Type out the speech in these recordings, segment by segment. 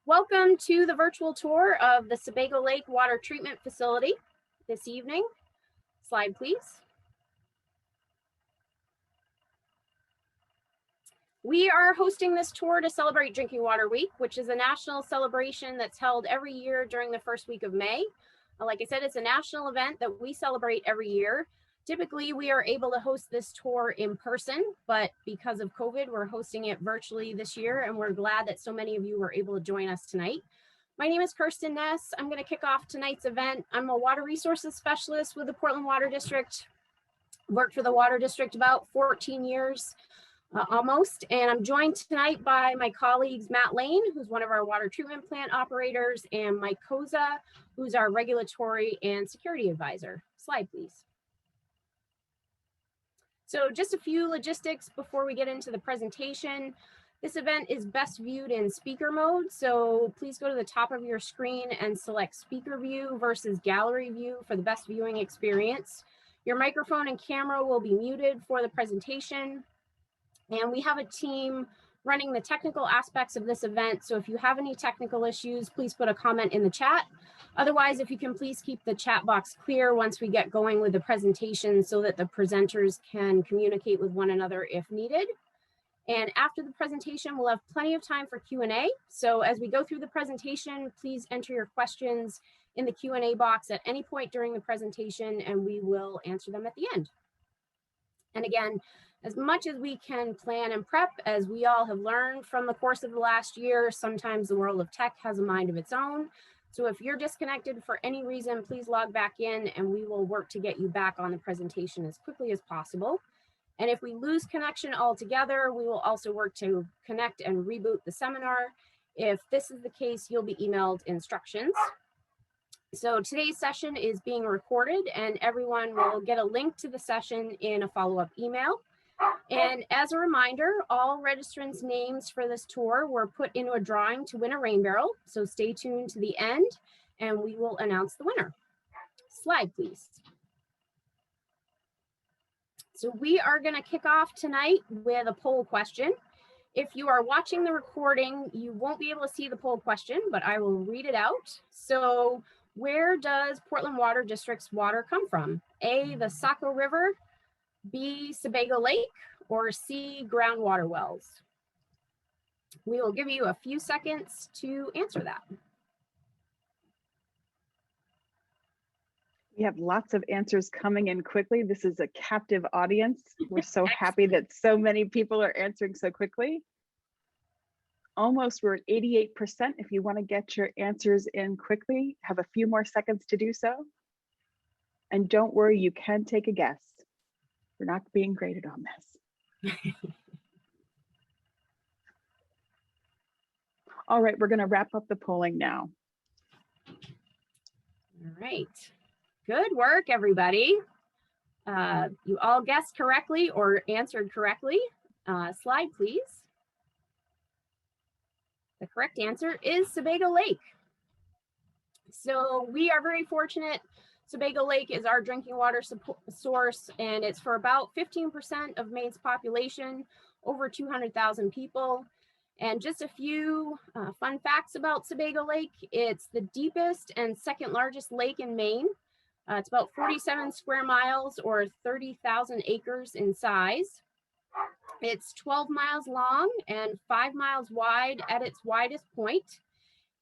Welcome to the virtual tour of the Sebago Lake Water Treatment Facility this evening. Slide, please. We are hosting this tour to celebrate Drinking Water Week, which is a national celebration that's held every year during the first week of May. Like I said, it's a national event that we celebrate every year. Typically, we are able to host this tour in person, but because of COVID, we're hosting it virtually this year, and we're glad that so many of you were able to join us tonight. My name is Kirsten Ness. I'm going to kick off tonight's event. I'm a water resources specialist with the Portland Water District. Worked for the Water District about 14 years. Almost, and I'm joined tonight by my colleagues Matt Lane, who's one of our water treatment plant operators, and Mike Koza, who's our regulatory and security advisor. Slide, please. So just a few logistics before we get into the presentation. This event is best viewed in speaker mode, so please go to the top of your screen and select speaker view versus gallery view for the best viewing experience. Your microphone and camera will be muted for the presentation. And we have a team running the technical aspects of this event. So if you have any technical issues, please put a comment in the chat. Otherwise, if you can please keep the chat box clear once we get going with the presentation so that the presenters can communicate with one another if needed. And after the presentation, we'll have plenty of time for Q&A. So as we go through the presentation, please enter your questions in the Q&A box at any point during the presentation, and we will answer them at the end. And again, as much as we can plan and prep, as we all have learned from the course of the last year, sometimes the world of tech has a mind of its own. So if you're disconnected for any reason, please log back in and we will work to get you back on the presentation as quickly as possible. And if we lose connection altogether, we will also work to connect and reboot the seminar. If this is the case, you'll be emailed instructions. So today's session is being recorded and everyone will get a link to the session in a follow-up email. And as a reminder, all registrants' names for this tour were put into a drawing to win a rain barrel. So stay tuned to the end and we will announce the winner. Slide, please. So we are going to kick off tonight with a poll question. If you are watching the recording, you won't be able to see the poll question, but I will read it out. So where does Portland Water District's water come from? A, the Saco River, B, Sebago Lake, or C, groundwater wells? We will give you a few seconds to answer that. We have lots of answers coming in quickly. This is a captive audience. We're so happy that so many people are answering so quickly. Almost, we're at 88%. If you want to get your answers in quickly, have a few more seconds to do so. And don't worry, you can take a guess. We're not being graded on this. All right, we're going to wrap up the polling now. All right. Good work, everybody. You all guessed correctly or answered correctly. Slide, please. The correct answer is Sebago Lake. So we are very fortunate. Sebago Lake is our drinking water source, and it's for about 15% of Maine's population, over 200,000 people. And just a few fun facts about Sebago Lake. It's the deepest and second largest lake in Maine. It's about 47 square miles or 30,000 acres in size. It's 12 miles long and 5 miles wide at its widest point.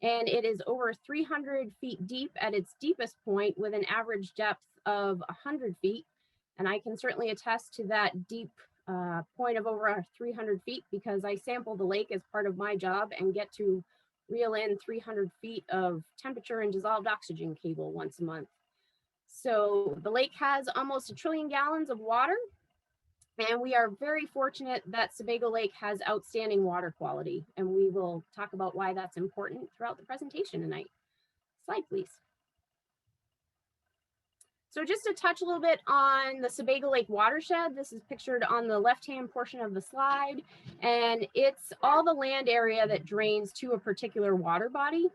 And it is over 300 feet deep at its deepest point with an average depth of 100 feet. And I can certainly attest to that deep point of over 300 feet because I sample the lake as part of my job and get to reel in 300 feet of temperature and dissolved oxygen cable once a month. So the lake has almost 1 trillion gallons of water, and we are very fortunate that Sebago Lake has outstanding water quality, and we will talk about why that's important throughout the presentation tonight. Slide, please. So just to touch a little bit on the Sebago Lake watershed, this is pictured on the left-hand portion of the slide, and it's all the land area that drains to a particular water body.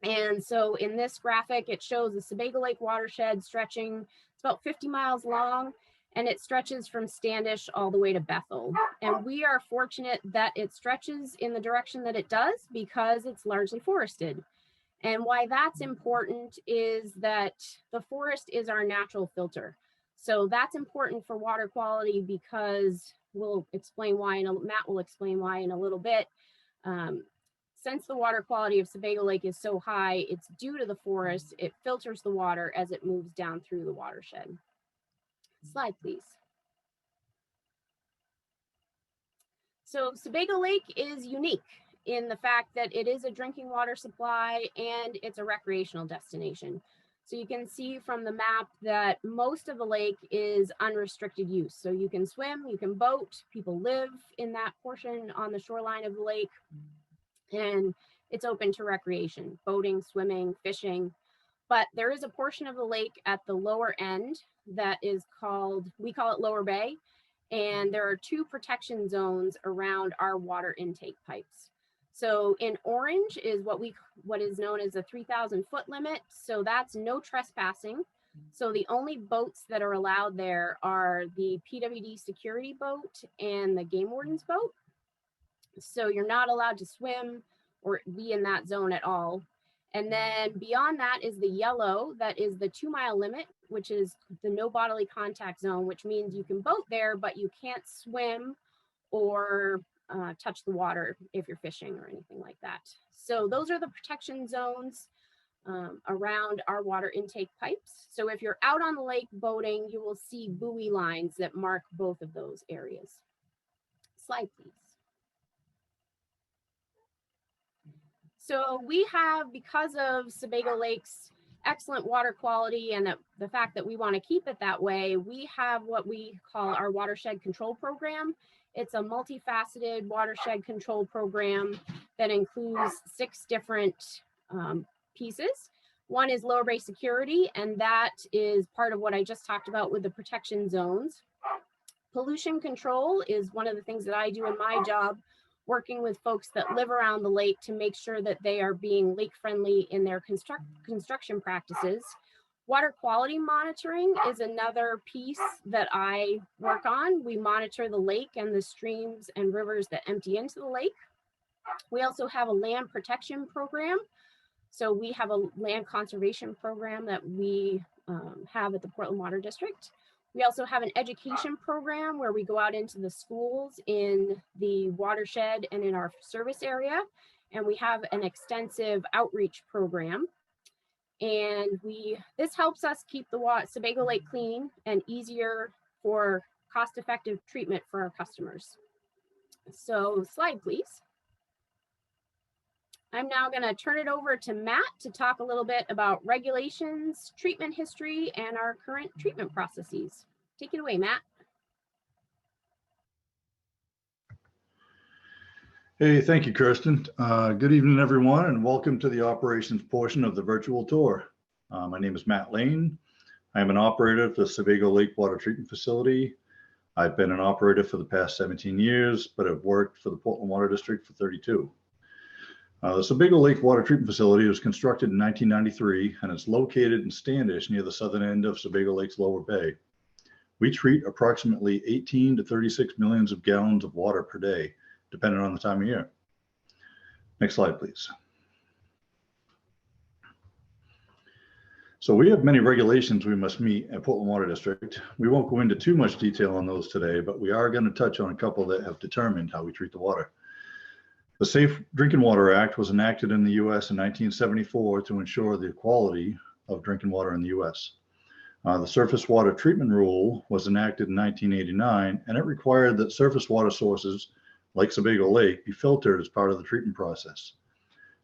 And so in this graphic, it shows the Sebago Lake watershed stretching, it's about 50 miles long, and it stretches from Standish all the way to Bethel. And we are fortunate that it stretches in the direction that it does because it's largely forested. And why that's important is that the forest is our natural filter. So that's important for water quality because we'll explain why, Matt will explain why in a little bit. Since the water quality of Sebago Lake is so high, it's due to the forest. It filters the water as it moves down through the watershed. Slide, please. So Sebago Lake is unique in the fact that it is a drinking water supply and it's a recreational destination. So you can see from the map that most of the lake is unrestricted use. So you can swim, you can boat, people live in that portion on the shoreline of the lake, and it's open to recreation, boating, swimming, fishing. But there is a portion of the lake at the lower end that is called, we call it Lower Bay, and there are 2 protection zones around our water intake pipes. So in orange is what is known as a 3,000 foot limit. So that's no trespassing. So the only boats that are allowed there are the PWD security boat and the game warden's boat. So you're not allowed to swim or be in that zone at all. And then beyond that is the yellow, that is the 2-mile limit, which is the no bodily contact zone, which means you can boat there, but you can't swim or touch the water if you're fishing or anything like that. So those are the protection zones around our water intake pipes. So if you're out on the lake boating, you will see buoy lines that mark both of those areas. Slide, please. So we have, because of Sebago Lake's excellent water quality and the fact that we want to keep it that way, we have what we call our watershed control program. It's a multifaceted watershed control program that includes 6 different pieces. One is Lower Bay security, and that is part of what I just talked about with the protection zones. Pollution control is one of the things that I do in my job, working with folks that live around the lake to make sure that they are being lake friendly in their construction practices. Water quality monitoring is another piece that I work on. We monitor the lake and the streams and rivers that empty into the lake. We also have a land protection program. So we have a land conservation program that we have at the Portland Water District. We also have an education program where we go out into the schools in the watershed and in our service area. And we have an extensive outreach program. And this helps us keep the Sebago Lake clean and easier for cost-effective treatment for our customers. So slide, please. I'm now going to turn it over to Matt to talk a little bit about regulations, treatment history, and our current treatment processes. Take it away, Matt. Hey, thank you, Kirsten. Good evening, everyone, and welcome to the operations portion of the virtual tour. My name is Matt Lane. I am an operator at the Sebago Lake Water Treatment Facility. I've been an operator for the past 17 years, but have worked for the Portland Water District for 32. The Sebago Lake Water Treatment Facility was constructed in 1993 and is located in Standish near the southern end of Sebago Lake's Lower Bay. We treat approximately 18 to 36 millions of gallons of water per day, depending on the time of year. Next slide, please. So we have many regulations we must meet at Portland Water District. We won't go into too much detail on those today, but we are going to touch on a couple that have determined how we treat the water. The Safe Drinking Water Act was enacted in the U.S. in 1974 to ensure the quality of drinking water in the U.S. The Surface Water Treatment Rule was enacted in 1989, and it required that surface water sources like Sebago Lake be filtered as part of the treatment process.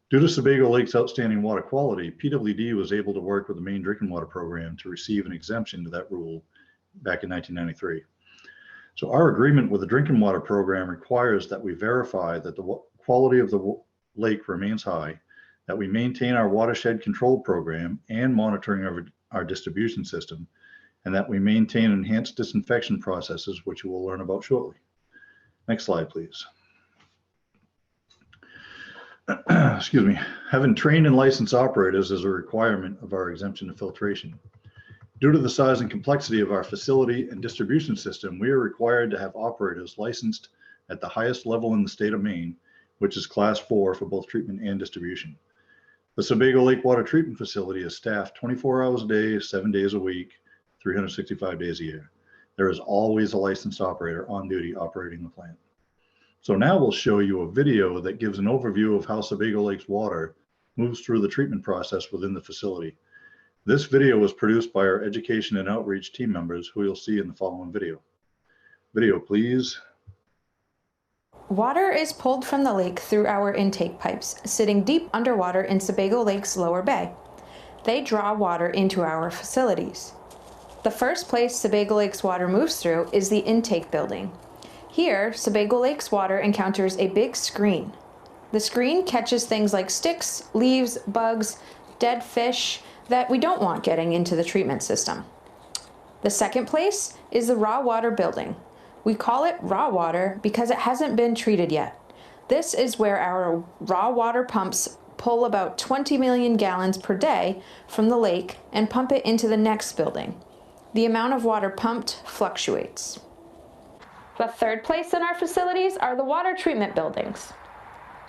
Due to Sebago Lake's outstanding water quality, PWD was able to work with the Maine Drinking Water Program to receive an exemption to that rule back in 1993. So our agreement with the Drinking Water Program requires that we verify that the quality of the lake remains high, that we maintain our watershed control program and monitoring of our distribution system, and that we maintain enhanced disinfection processes, which you will learn about shortly. Next slide, please. Excuse me. Having trained and licensed operators is a requirement of our exemption to filtration. Due to the size and complexity of our facility and distribution system, we are required to have operators licensed at the highest level in the state of Maine, which is Class 4 for both treatment and distribution. The Sebago Lake Water Treatment Facility is staffed 24 hours a day, 7 days a week, 365 days a year. There is always a licensed operator on duty operating the plant. So now we'll show you a video that gives an overview of how Sebago Lake's water moves through the treatment process within the facility. This video was produced by our education and outreach team members, who you'll see in the following video. Video, please. Water is pulled from the lake through our intake pipes, sitting deep underwater in Sebago Lake's lower bay. They draw water into our facilities. The first place Sebago Lake's water moves through is the intake building. Here, Sebago Lake's water encounters a big screen. The screen catches things like sticks, leaves, bugs, dead fish that we don't want getting into the treatment system. The second place is the raw water building. We call it raw water because it hasn't been treated yet. This is where our raw water pumps pull about 20 million gallons per day from the lake and pump it into the next building. The amount of water pumped fluctuates. The third place in our facilities are the water treatment buildings.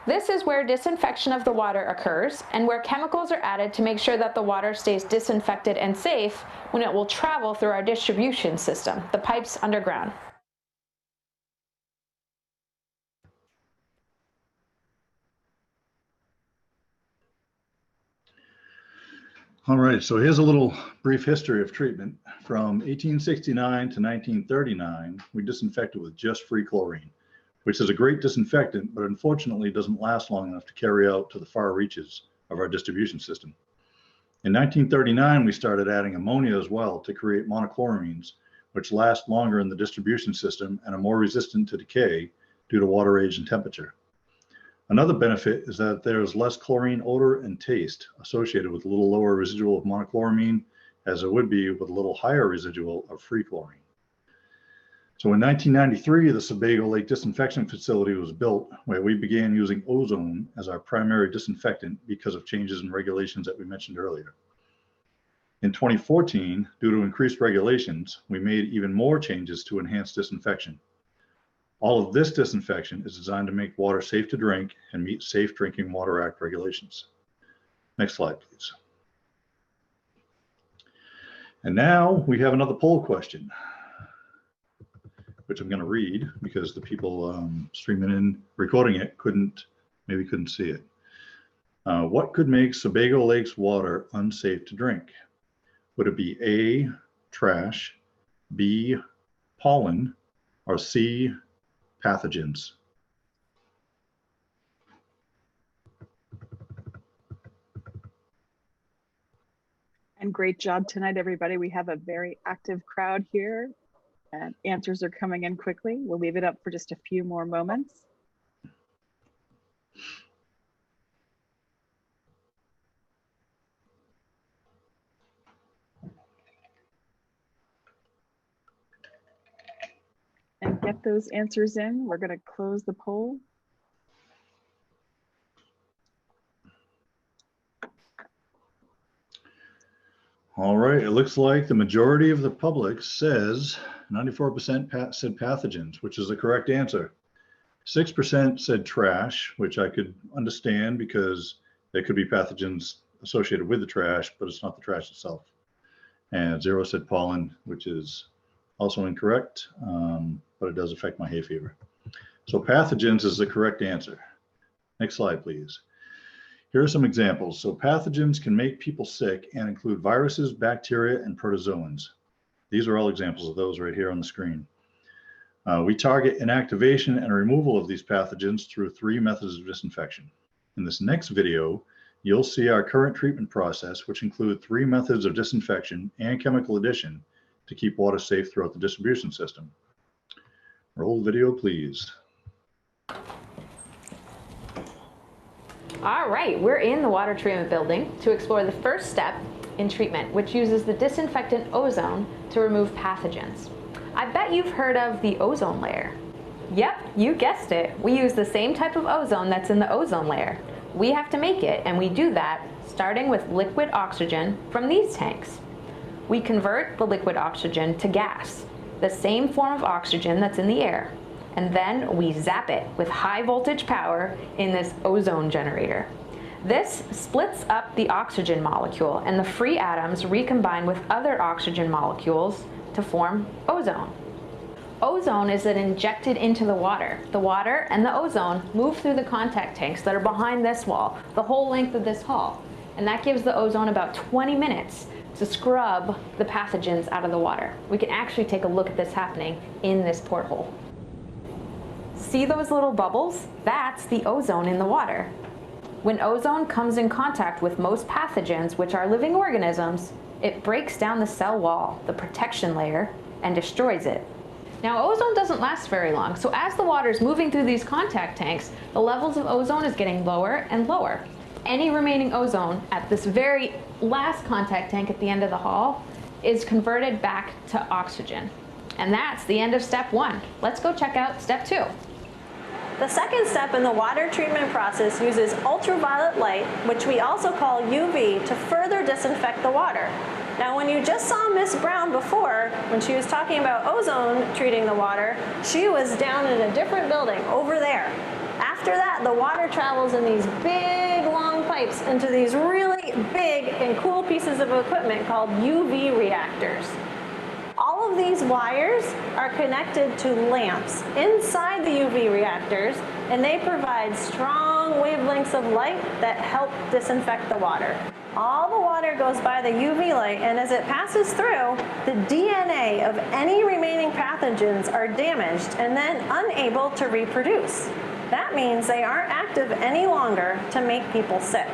This is where disinfection of the water occurs and where chemicals are added to make sure that the water stays disinfected and safe when it will travel through our distribution system, the pipes underground. All right, so here's a little brief history of treatment. From 1869 to 1939, we disinfected with just free chlorine, which is a great disinfectant, but unfortunately doesn't last long enough to carry out to the far reaches of our distribution system. In 1939, we started adding ammonia as well to create monochloramines, which last longer in the distribution system and are more resistant to decay due to water age and temperature. Another benefit is that there is less chlorine odor and taste associated with a little lower residual of monochloramine as it would be with a little higher residual of free chlorine. So in 1993, the Sebago Lake Disinfection Facility was built, where we began using ozone as our primary disinfectant because of changes in regulations that we mentioned earlier. In 2014, due to increased regulations, we made even more changes to enhance disinfection. All of this disinfection is designed to make water safe to drink and meet Safe Drinking Water Act regulations. Next slide, please. And now we have another poll question, which I'm going to read because the people streaming in, recording it, maybe couldn't see it. What could make Sebago Lake's water unsafe to drink? Would it be A, trash, B, pollen, or C, pathogens? And great job tonight, everybody. We have a very active crowd here, and answers are coming in quickly. We'll leave it up for just a few more moments. And get those answers in. We're going to close the poll. All right, it looks like the majority of the public says 94% said pathogens, which is the correct answer. 6% said trash, which I could understand because there could be pathogens associated with the trash, but it's not the trash itself. And 0 said pollen, which is also incorrect, but it does affect my hay fever. So pathogens is the correct answer. Next slide, please. Here are some examples. So pathogens can make people sick and include viruses, bacteria, and protozoans. These are all examples of those right here on the screen. We target inactivation and removal of these pathogens through 3 methods of disinfection. In this next video, you'll see our current treatment process, which include 3 methods of disinfection and chemical addition to keep water safe throughout the distribution system. Roll the video, please. All right, we're in the water treatment building to explore the first step in treatment, which uses the disinfectant ozone to remove pathogens. I bet you've heard of the ozone layer. Yep, you guessed it. We use the same type of ozone that's in the ozone layer. We have to make it, and we do that starting with liquid oxygen from these tanks. We convert the liquid oxygen to gas, the same form of oxygen that's in the air, and then we zap it with high voltage power in this ozone generator. This splits up the oxygen molecule, and the free atoms recombine with other oxygen molecules to form ozone. Ozone is then injected into the water. The water and the ozone move through the contact tanks that are behind this wall, the whole length of this hall. And that gives the ozone about 20 minutes to scrub the pathogens out of the water. We can actually take a look at this happening in this porthole. See those little bubbles? That's the ozone in the water. When ozone comes in contact with most pathogens, which are living organisms, it breaks down the cell wall, the protection layer, and destroys it. Now, ozone doesn't last very long, so as the water is moving through these contact tanks, the levels of ozone is getting lower and lower. Any remaining ozone at this very last contact tank at the end of the hall is converted back to oxygen. And that's the end of step 1. Let's go check out step 2. The second step in the water treatment process uses ultraviolet light, which we also call UV, to further disinfect the water. Now, when you just saw Miss Brown before, when she was talking about ozone treating the water, she was down in a different building over there. After that, the water travels in these big, long pipes into these really big and cool pieces of equipment called UV reactors. All of these wires are connected to lamps inside the UV reactors, and they provide strong wavelengths of light that help disinfect the water. All the water goes by the UV light, and as it passes through, the DNA of any remaining pathogens are damaged and then unable to reproduce. That means they aren't active any longer to make people sick.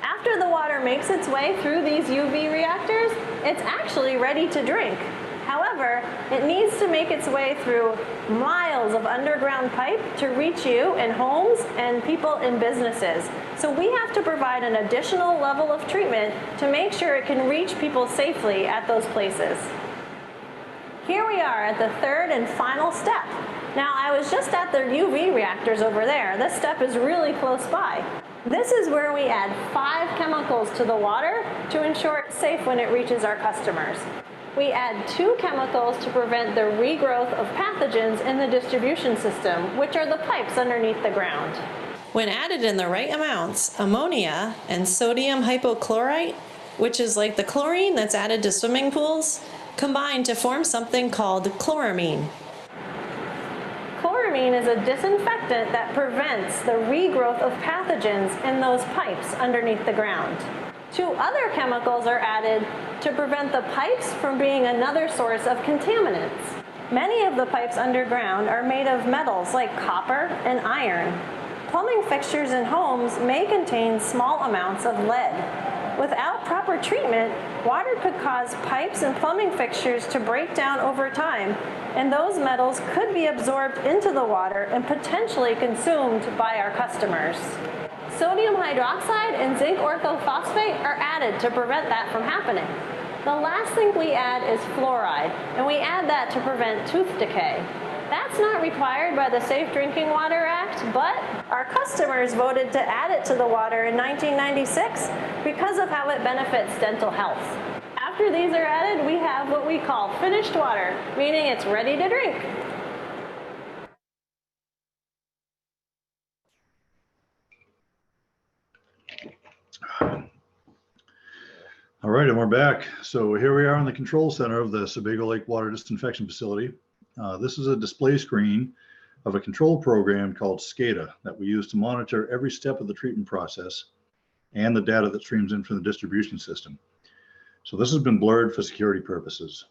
After the water makes its way through these UV reactors, it's actually ready to drink. However, it needs to make its way through miles of underground pipe to reach you in homes and people in businesses. So we have to provide an additional level of treatment to make sure it can reach people safely at those places. Here we are at the third and final step. Now, I was just at the UV reactors over there. This step is really close by. This is where we add 5 chemicals to the water to ensure it's safe when it reaches our customers. We add 2 chemicals to prevent the regrowth of pathogens in the distribution system, which are the pipes underneath the ground. When added in the right amounts, ammonia and sodium hypochlorite, which is like the chlorine that's added to swimming pools, combine to form something called chloramine. Chloramine is a disinfectant that prevents the regrowth of pathogens in those pipes underneath the ground. 2 other chemicals are added to prevent the pipes from being another source of contaminants. Many of the pipes underground are made of metals like copper and iron. Plumbing fixtures in homes may contain small amounts of lead. Without proper treatment, water could cause pipes and plumbing fixtures to break down over time, and those metals could be absorbed into the water and potentially consumed by our customers. Sodium hydroxide and zinc orthophosphate are added to prevent that from happening. The last thing we add is fluoride, and we add that to prevent tooth decay. That's not required by the Safe Drinking Water Act, but our customers voted to add it to the water in 1996 because of how it benefits dental health. After these are added, we have what we call finished water, meaning it's ready to drink. All right, and we're back. So here we are in the control center of the Sebago Lake Water Disinfection Facility. This is a display screen of a control program called SCADA that we use to monitor every step of the treatment process and the data that streams in from the distribution system. So this has been blurred for security purposes.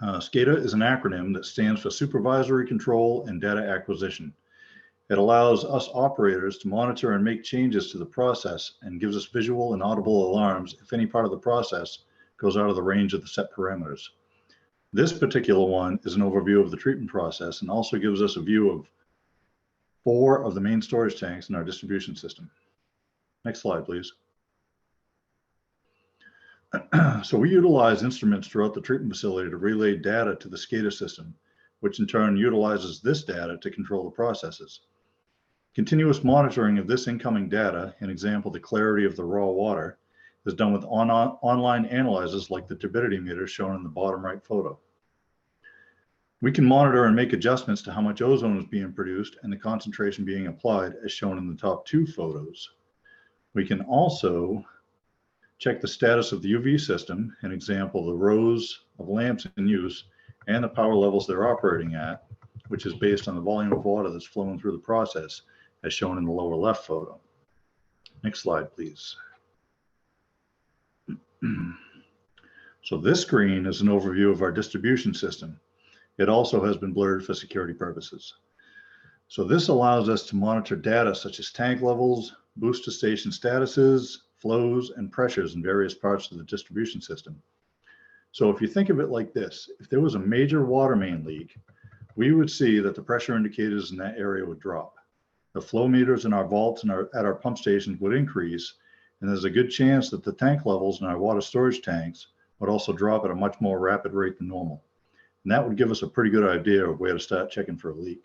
SCADA is an acronym that stands for Supervisory Control and Data Acquisition. It allows us operators to monitor and make changes to the process and gives us visual and audible alarms if any part of the process goes out of the range of the set parameters. This particular one is an overview of the treatment process and also gives us a view of 4 of the main storage tanks in our distribution system. Next slide, please. So we utilize instruments throughout the treatment facility to relay data to the SCADA system, which in turn utilizes this data to control the processes. Continuous monitoring of this incoming data, an example, the clarity of the raw water, is done with online analyzers like the turbidity meter shown in the bottom right photo. We can monitor and make adjustments to how much ozone is being produced and the concentration being applied as shown in the top two photos. We can also check the status of the UV system, an example, the rows of lamps in use and the power levels they're operating at, which is based on the volume of water that's flowing through the process as shown in the lower left photo. Next slide, please. So this screen is an overview of our distribution system. It also has been blurred for security purposes. So this allows us to monitor data such as tank levels, booster station statuses, flows, and pressures in various parts of the distribution system. So if you think of it like this, if there was a major water main leak, we would see that the pressure indicators in that area would drop. The flow meters in our vaults and at our pump stations would increase, and there's a good chance that the tank levels in our water storage tanks would also drop at a much more rapid rate than normal. And that would give us a pretty good idea of where to start checking for a leak.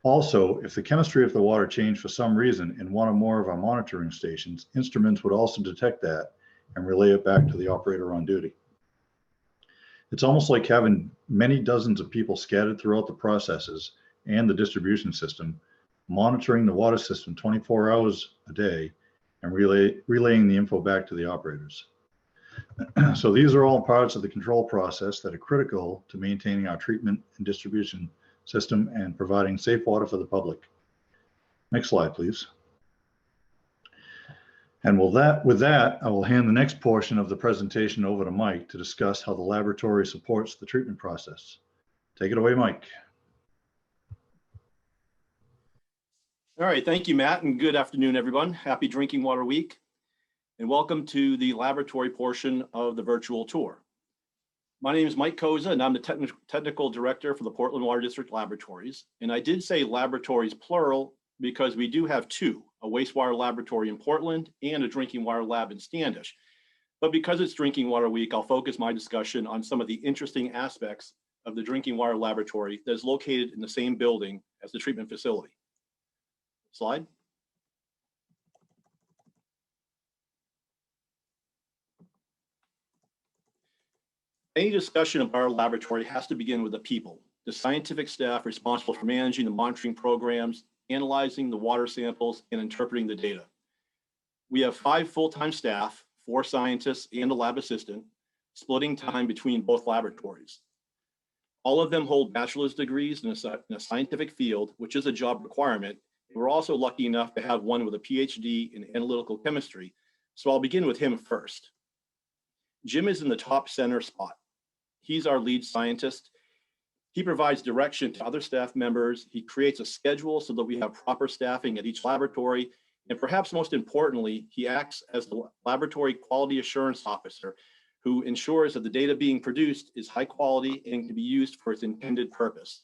Also, if the chemistry of the water changed for some reason in one or more of our monitoring stations, instruments would also detect that and relay it back to the operator on duty. It's almost like having many dozens of people scattered throughout the processes and the distribution system, monitoring the water system 24 hours a day and relaying the info back to the operators. So these are all parts of the control process that are critical to maintaining our treatment and distribution system and providing safe water for the public. Next slide, please. And with that, I will hand the next portion of the presentation over to Mike to discuss how the laboratory supports the treatment process. Take it away, Mike. All right, thank you, Matt, and good afternoon, everyone. Happy Drinking Water Week, and welcome to the laboratory portion of the virtual tour. My name is Mike Koza, and I'm the technical director for the Portland Water District Laboratories. And I did say laboratories plural because we do have two, a wastewater laboratory in Portland and a drinking water lab in Standish. But because it's Drinking Water Week, I'll focus my discussion on some of the interesting aspects of the drinking water laboratory that is located in the same building as the treatment facility. Slide. Any discussion of our laboratory has to begin with the people, the scientific staff responsible for managing the monitoring programs, analyzing the water samples, and interpreting the data. We have 5 full-time staff, 4 scientists and a lab assistant, splitting time between both laboratories. All of them hold bachelor's degrees in a scientific field, which is a job requirement. And we're also lucky enough to have one with a PhD in analytical chemistry. So I'll begin with him first. Jim is in the top center spot. He's our lead scientist. He provides direction to other staff members. He creates a schedule so that we have proper staffing at each laboratory. And perhaps most importantly, he acts as the laboratory quality assurance officer who ensures that the data being produced is high quality and can be used for its intended purpose.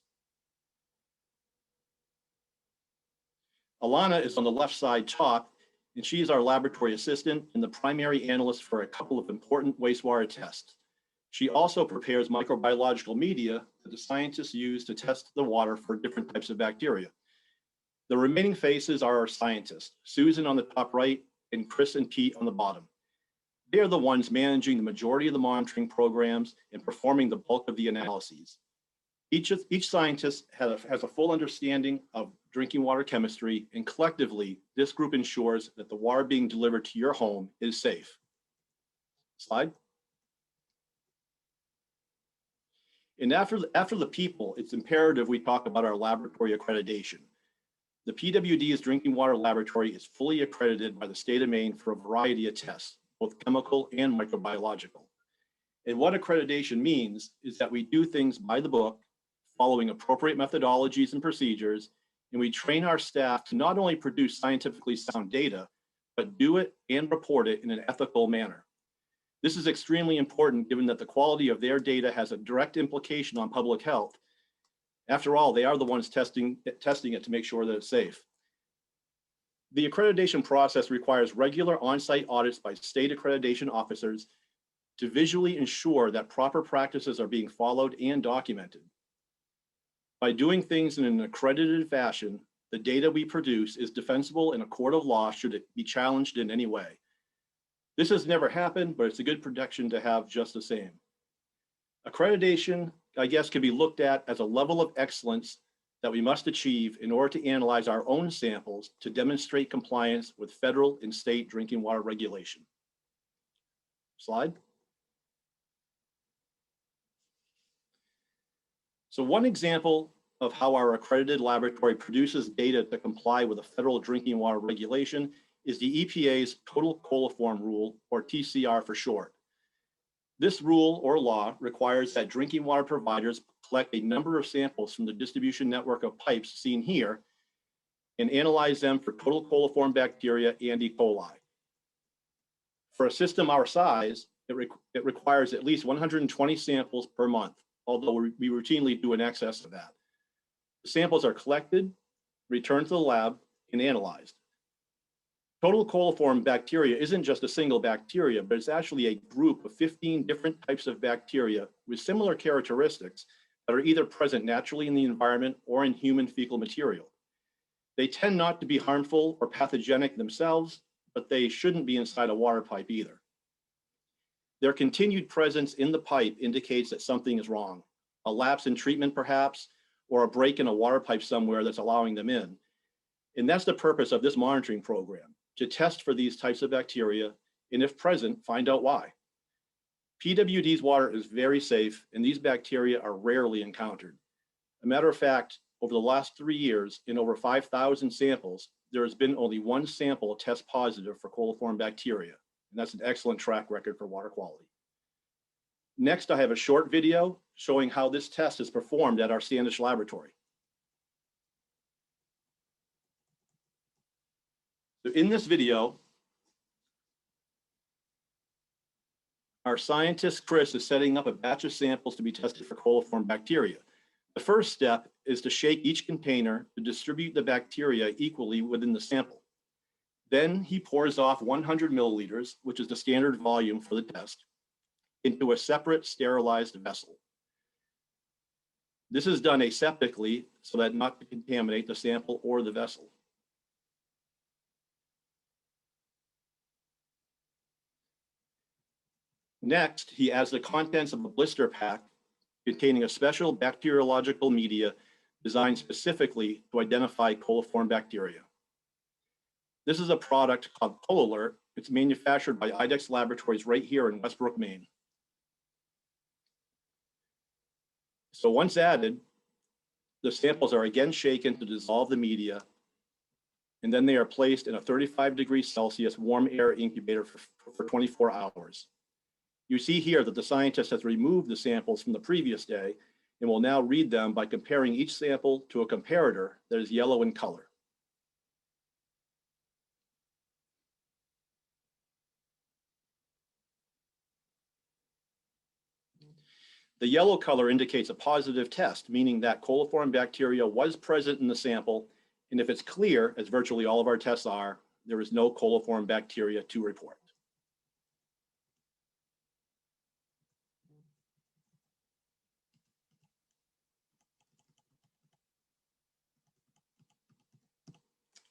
Alana is on the left side top, and she's our laboratory assistant and the primary analyst for a couple of important wastewater tests. She also prepares microbiological media that the scientists use to test the water for different types of bacteria. The remaining faces are our scientists, Susan on the top right and Chris and Pete on the bottom. They are the ones managing the majority of the monitoring programs and performing the bulk of the analyses. Each scientist has a full understanding of drinking water chemistry, and collectively, this group ensures that the water being delivered to your home is safe. Slide. And after the people, it's imperative we talk about our laboratory accreditation. The PWD's drinking water laboratory is fully accredited by the state of Maine for a variety of tests, both chemical and microbiological. And what accreditation means is that we do things by the book, following appropriate methodologies and procedures, and we train our staff to not only produce scientifically sound data, but do it and report it in an ethical manner. This is extremely important given that the quality of their data has a direct implication on public health. After all, they are the ones testing it to make sure that it's safe. The accreditation process requires regular on-site audits by state accreditation officers to visually ensure that proper practices are being followed and documented. By doing things in an accredited fashion, the data we produce is defensible in a court of law should it be challenged in any way. This has never happened, but it's a good protection to have just the same. Accreditation, I guess, can be looked at as a level of excellence that we must achieve in order to analyze our own samples to demonstrate compliance with federal and state drinking water regulation. Slide. So one example of how our accredited laboratory produces data to comply with a federal drinking water regulation is the EPA's Total Coliform Rule, or TCR for short. This rule or law requires that drinking water providers collect a number of samples from the distribution network of pipes seen here and analyze them for total coliform bacteria and E. coli. For a system our size, it requires at least 120 samples per month, although we routinely do in excess of that. The samples are collected, returned to the lab, and analyzed. Total coliform bacteria isn't just a single bacteria, but it's actually a group of 15 different types of bacteria with similar characteristics that are either present naturally in the environment or in human fecal material. They tend not to be harmful or pathogenic themselves, but they shouldn't be inside a water pipe either. Their continued presence in the pipe indicates that something is wrong, a lapse in treatment perhaps, or a break in a water pipe somewhere that's allowing them in. And that's the purpose of this monitoring program, to test for these types of bacteria, and if present, find out why. PWD's water is very safe, and these bacteria are rarely encountered. A matter of fact, over the last 3 years, in over 5,000 samples, there has been only one sample test positive for coliform bacteria, and that's an excellent track record for water quality. Next, I have a short video showing how this test is performed at our Standish laboratory. So in this video, our scientist, Chris, is setting up a batch of samples to be tested for coliform bacteria. The first step is to shake each container to distribute the bacteria equally within the sample. Then he pours off 100 milliliters, which is the standard volume for the test, into a separate sterilized vessel. This is done aseptically so that not to contaminate the sample or the vessel. Next, he adds the contents of a blister pack containing a special bacteriological media designed specifically to identify coliform bacteria. This is a product called ColAlert. It's manufactured by IDEX Laboratories right here in Westbrook, Maine. So once added, the samples are again shaken to dissolve the media, and then they are placed in a 35 degrees Celsius warm air incubator for 24 hours. You see here that the scientist has removed the samples from the previous day and will now read them by comparing each sample to a comparator that is yellow in color. The yellow color indicates a positive test, meaning that coliform bacteria was present in the sample, and if it's clear, as virtually all of our tests are, there is no coliform bacteria to report.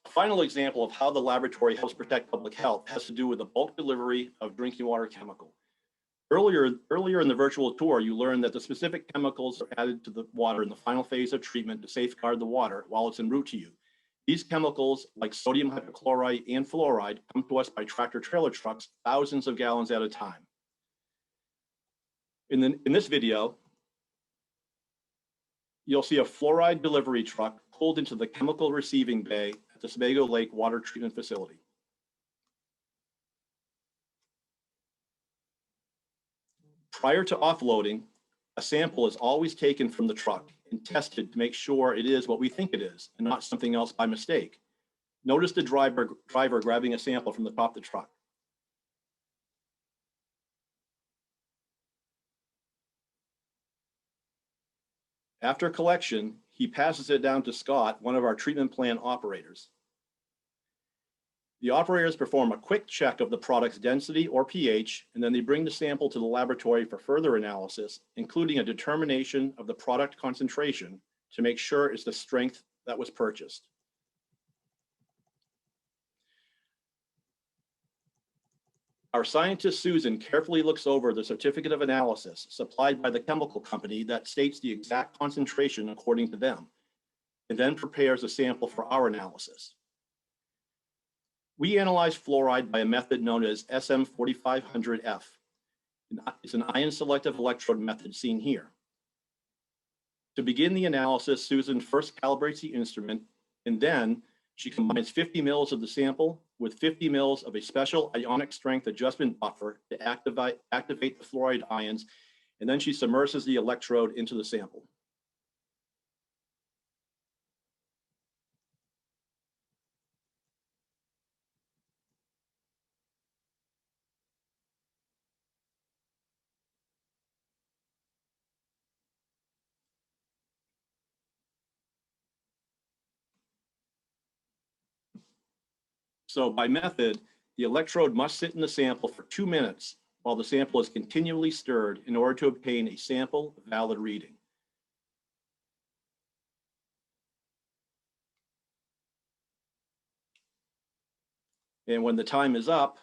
A final example of how the laboratory helps protect public health has to do with the bulk delivery of drinking water chemical. Earlier in the virtual tour, you learned that the specific chemicals are added to the water in the final phase of treatment to safeguard the water while it's en route to you. These chemicals, like sodium hypochlorite and fluoride, come to us by tractor trailer trucks, thousands of gallons at a time. In this video, you'll see a fluoride delivery truck pulled into the chemical receiving bay at the Sebago Lake water treatment facility. Prior to offloading, a sample is always taken from the truck and tested to make sure it is what we think it is and not something else by mistake. Notice the driver grabbing a sample from the top of the truck. After collection, he passes it down to Scott, one of our treatment plant operators. The operators perform a quick check of the product's density or pH, and then they bring the sample to the laboratory for further analysis, including a determination of the product concentration to make sure it's the strength that was purchased. Our scientist Susan carefully looks over the certificate of analysis supplied by the chemical company that states the exact concentration according to them, and then prepares a sample for our analysis. We analyze fluoride by a method known as SM4500F. It's an ion selective electrode method seen here. To begin the analysis, Susan first calibrates the instrument, and then she combines 50 mils of the sample with 50 mils of a special ionic strength adjustment buffer to activate the fluoride ions, and then she submerses the electrode into the sample. So by method, the electrode must sit in the sample for 2 minutes while the sample is continually stirred in order to obtain a sample valid reading. And when the time is up,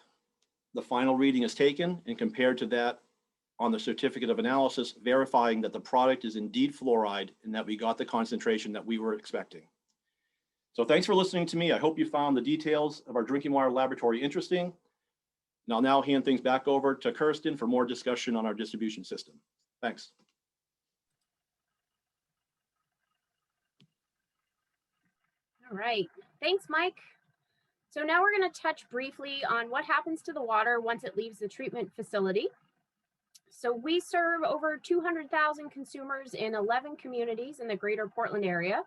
the final reading is taken and compared to that on the certificate of analysis, verifying that the product is indeed fluoride and that we got the concentration that we were expecting. So thanks for listening to me. I hope you found the details of our drinking water laboratory interesting. And I'll now hand things back over to Kirsten for more discussion on our distribution system. Thanks. All right, thanks, Mike. So now we're going to touch briefly on what happens to the water once it leaves the treatment facility. So we serve over 200,000 consumers in 11 communities in the greater Portland area.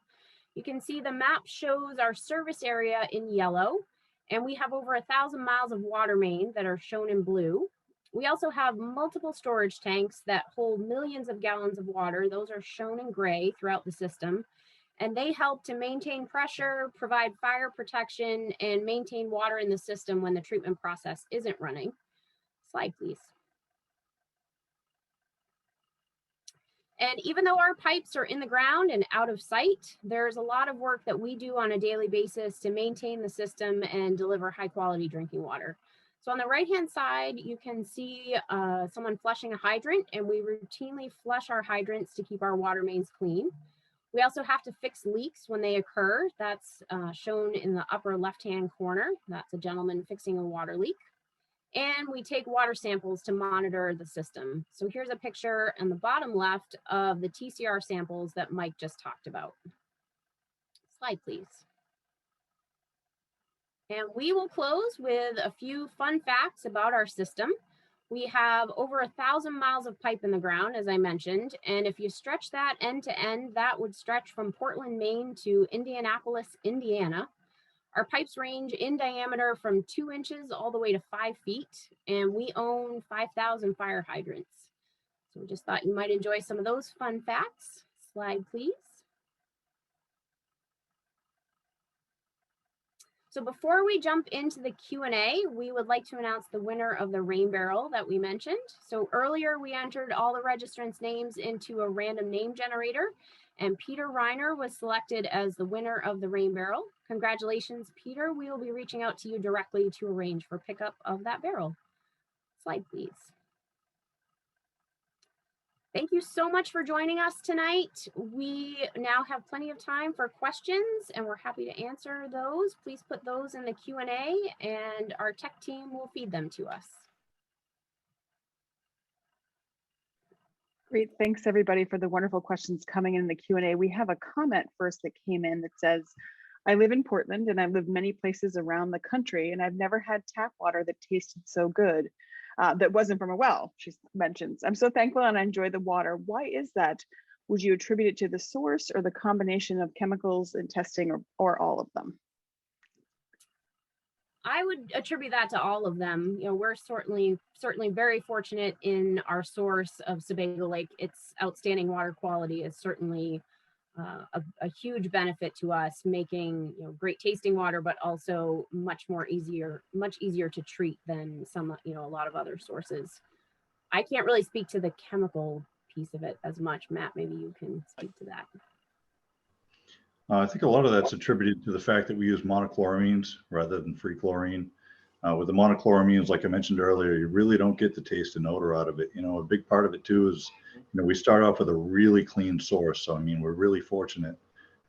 You can see the map shows our service area in yellow, and we have over 1,000 miles of water main that are shown in blue. We also have multiple storage tanks that hold millions of gallons of water. Those are shown in gray throughout the system, and they help to maintain pressure, provide fire protection, and maintain water in the system when the treatment process isn't running. Slide, please. And even though our pipes are in the ground and out of sight, there's a lot of work that we do on a daily basis to maintain the system and deliver high quality drinking water. So on the right-hand side, you can see someone flushing a hydrant, and we routinely flush our hydrants to keep our water mains clean. We also have to fix leaks when they occur. That's shown in the upper left-hand corner. That's a gentleman fixing a water leak. And we take water samples to monitor the system. So here's a picture on the bottom left of the TCR samples that Mike just talked about. Slide, please. And we will close with a few fun facts about our system. We have over 1,000 miles of pipe in the ground, as I mentioned. And if you stretch that end to end, that would stretch from Portland, Maine to Indianapolis, Indiana. Our pipes range in diameter from 2 inches all the way to 5 feet, and we own 5,000 fire hydrants. So we just thought you might enjoy some of those fun facts. Slide, please. So before we jump into the Q&A, we would like to announce the winner of the rain barrel that we mentioned. So earlier we entered all the registrants' names into a random name generator, and Peter Reiner was selected as the winner of the rain barrel. Congratulations, Peter. We will be reaching out to you directly to arrange for pickup of that barrel. Slide, please. Thank you so much for joining us tonight. We now have plenty of time for questions, and we're happy to answer those. Please put those in the Q&A, and our tech team will feed them to us. Great, thanks everybody for the wonderful questions coming in the Q&A. We have a comment first that came in that says, I live in Portland and I've lived many places around the country, and I've never had tap water that tasted so good. That wasn't from a well, she mentions. I'm so thankful and I enjoy the water. Why is that? Would you attribute it to the source or the combination of chemicals and testing, or all of them? I would attribute that to all of them. You know, we're certainly very fortunate in our source of Sebago Lake. Its outstanding water quality is certainly a huge benefit to us, making great tasting water, but also much easier to treat than a lot of other sources. I can't really speak to the chemical piece of it as much. Matt, maybe you can speak to that. I think a lot of that's attributed to the fact that we use monochloramines rather than free chlorine. With the monochloramines, like I mentioned earlier, you really don't get the taste and odor out of it. You know, a big part of it too is, you know, we start off with a really clean source. So, I mean, we're really fortunate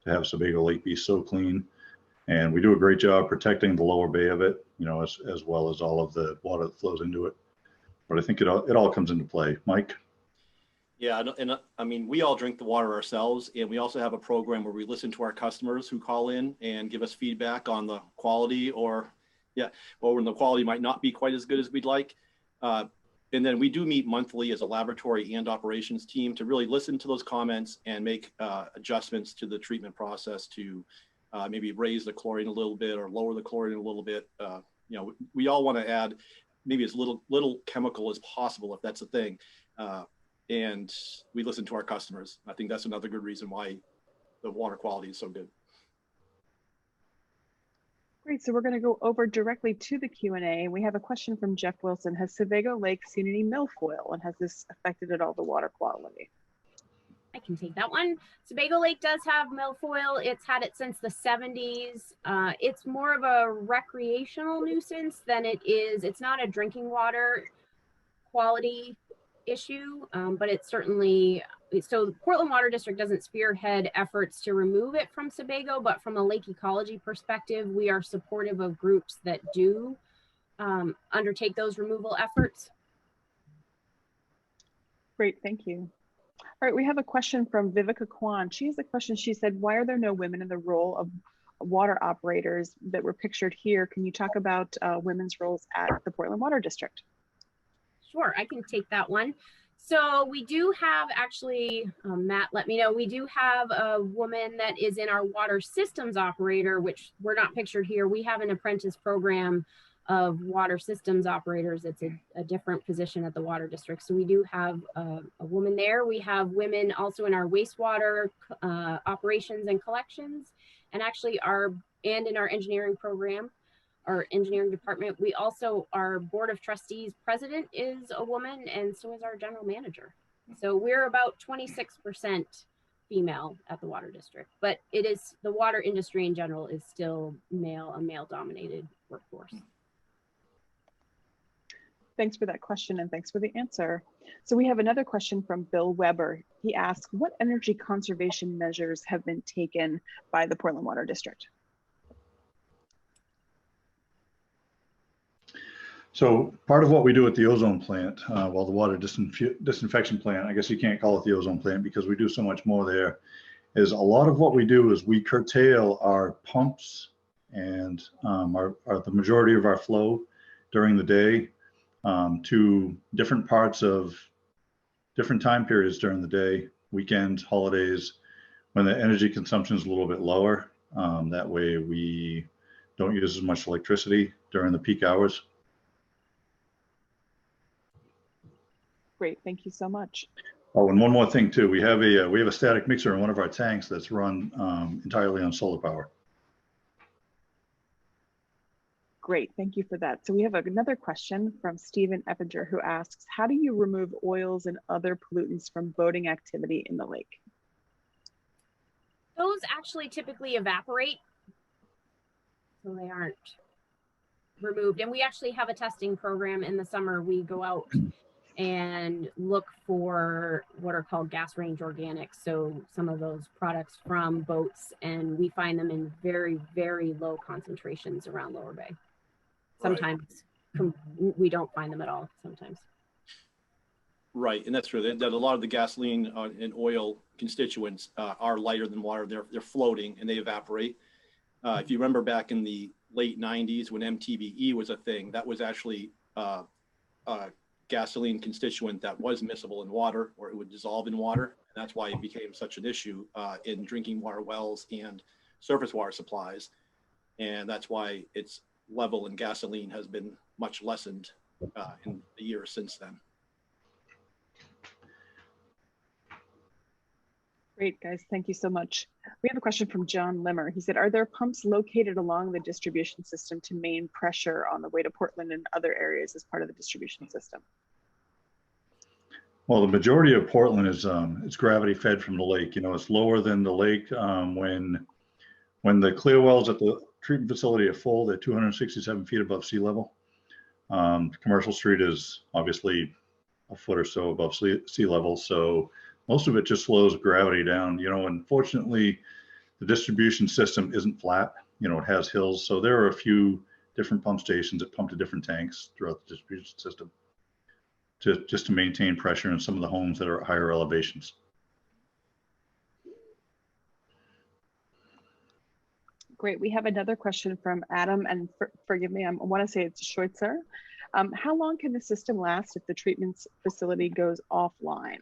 to have Sebago Lake be so clean. And we do a great job protecting the lower bay of it, you know, as well as all of the water that flows into it. But I think it all comes into play. Mike? Yeah, and I mean, we all drink the water ourselves, and we also have a program where we listen to our customers who call in and give us feedback on the quality, or when the quality might not be quite as good as we'd like. And then we do meet monthly as a laboratory and operations team to really listen to those comments and make adjustments to the treatment process to maybe raise the chlorine a little bit or lower the chlorine a little bit. You know, we all want to add maybe as little chemical as possible, if that's a thing. And we listen to our customers. I think that's another good reason why the water quality is so good. Great, so we're going to go over directly to the Q&A. We have a question from Jeff Wilson. Has Sebago Lake seen any milfoil, and has this affected at all the water quality? I can take that one. Sebago Lake does have milfoil. It's had it since the 70s. It's more of a recreational nuisance than it's not a drinking water quality issue, but it's certainly, so the Portland Water District doesn't spearhead efforts to remove it from Sebago, but from a lake ecology perspective, we are supportive of groups that do undertake those removal efforts. Great, thank you. All right, we have a question from Viveka Kwan. She has a question. She said, why are there no women in the role of water operators that were pictured here? Can you talk about women's roles at the Portland Water District? Sure, I can take that one. So we do have actually, Matt let me know, we do have a woman that is in our water systems operator, which we're not pictured here. We have an apprentice program of water systems operators. It's a different position at the water district. So we do have a woman there. We have women also in our wastewater operations and collections, and actually in our engineering program, our engineering department. We also, our board of trustees president is a woman, and so is our general manager. So we're about 26% female at the water district, but it is, the water industry in general is still a male dominated workforce. Thanks for that question, and thanks for the answer. So we have another question from Bill Weber. He asks, what energy conservation measures have been taken by the Portland Water District? So part of what we do at the ozone plant, well, the water disinfection plant, I guess you can't call it the ozone plant because we do so much more there, is a lot of what we do is we curtail our pumps and the majority of our flow during the day to different parts of different time periods during the day, weekends, holidays, when the energy consumption is a little bit lower. That way we don't use as much electricity during the peak hours. Great, thank you so much. Oh, and one more thing too, we have a static mixer in one of our tanks that's run entirely on solar power. Great, thank you for that. So we have another question from Stephen Eppinger, who asks, how do you remove oils and other pollutants from boating activity in the lake? Those actually typically evaporate, so they aren't removed. And we actually have a testing program in the summer. We go out and look for what are called gas range organics. So some of those products from boats, and we find them in very, very low concentrations around Lower Bay. Sometimes we don't find them at all sometimes. Right, and that's true. That a lot of the gasoline and oil constituents are lighter than water. They're floating and they evaporate. If you remember back in the late 90s when MTBE was a thing, that was actually a gasoline constituent that was miscible in water, or it would dissolve in water. And that's why it became such an issue in drinking water wells and surface water supplies. And that's why its level in gasoline has been much lessened in the years since then. Great, guys, thank you so much. We have a question from John Limmer. He said, are there pumps located along the distribution system to main pressure on the way to Portland and other areas as part of the distribution system? Well, the majority of Portland is it's gravity fed from the lake. You know, it's lower than the lake. When the clear wells at the treatment facility are full, they're 267 feet above sea level. Commercial Street is obviously a foot or so above sea level, so most of it just slows gravity down. You know, unfortunately, the distribution system isn't flat. You know, it has hills, so there are a few different pump stations that pump to different tanks throughout the distribution system, just to maintain pressure in some of the homes that are at higher elevations. Great. We have another question from Adam, and forgive me, I want to say it's Schweitzer. How long can the system last if the treatment facility goes offline?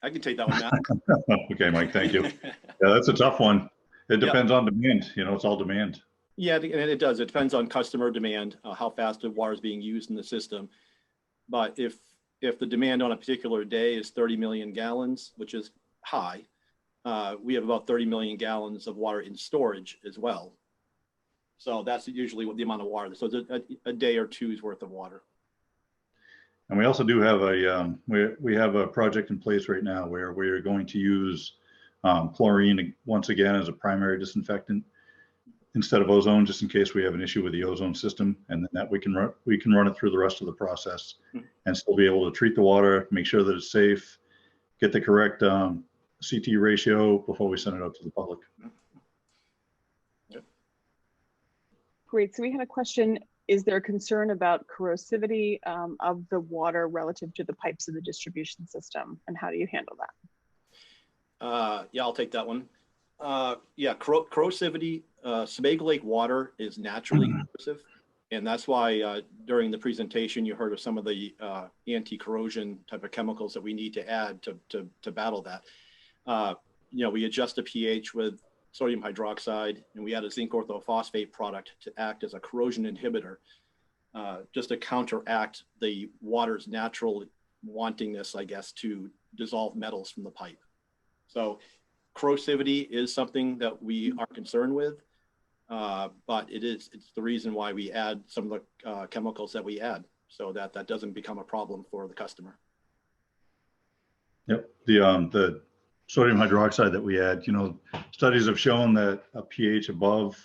I can take that one, Matt. Okay, Mike, thank you. Yeah, that's a tough one. It depends on demand. You know, it's all demand. Yeah, and it does. It depends on customer demand, how fast the water is being used in the system. But if the demand on a particular day is 30 million gallons, which is high, we have about 30 million gallons of water in storage as well. So that's usually what the amount of water. So it's a day or two's worth of water. And we also do have we have a project in place right now where we are going to use chlorine once again as a primary disinfectant instead of ozone, just in case we have an issue with the ozone system, and then that we can run it through the rest of the process and still be able to treat the water, make sure that it's safe, get the correct CT ratio before we send it out to the public. Great. So we had a question. Is there a concern about corrosivity of the water relative to the pipes of the distribution system? And how do you handle that? Yeah, I'll take that one. Yeah, corrosivity, Sebago Lake water is naturally corrosive. And that's why during the presentation, you heard of some of the anti-corrosion type of chemicals that we need to add to battle that. You know, we adjust the pH with sodium hydroxide, and we add a zinc orthophosphate product to act as a corrosion inhibitor, just to counteract the water's natural wantingness, I guess, to dissolve metals from the pipe. So corrosivity is something that we are concerned with, but it's the reason why we add some of the chemicals that we add, so that doesn't become a problem for the customer. Yep, the sodium hydroxide that we add, you know, studies have shown that a pH above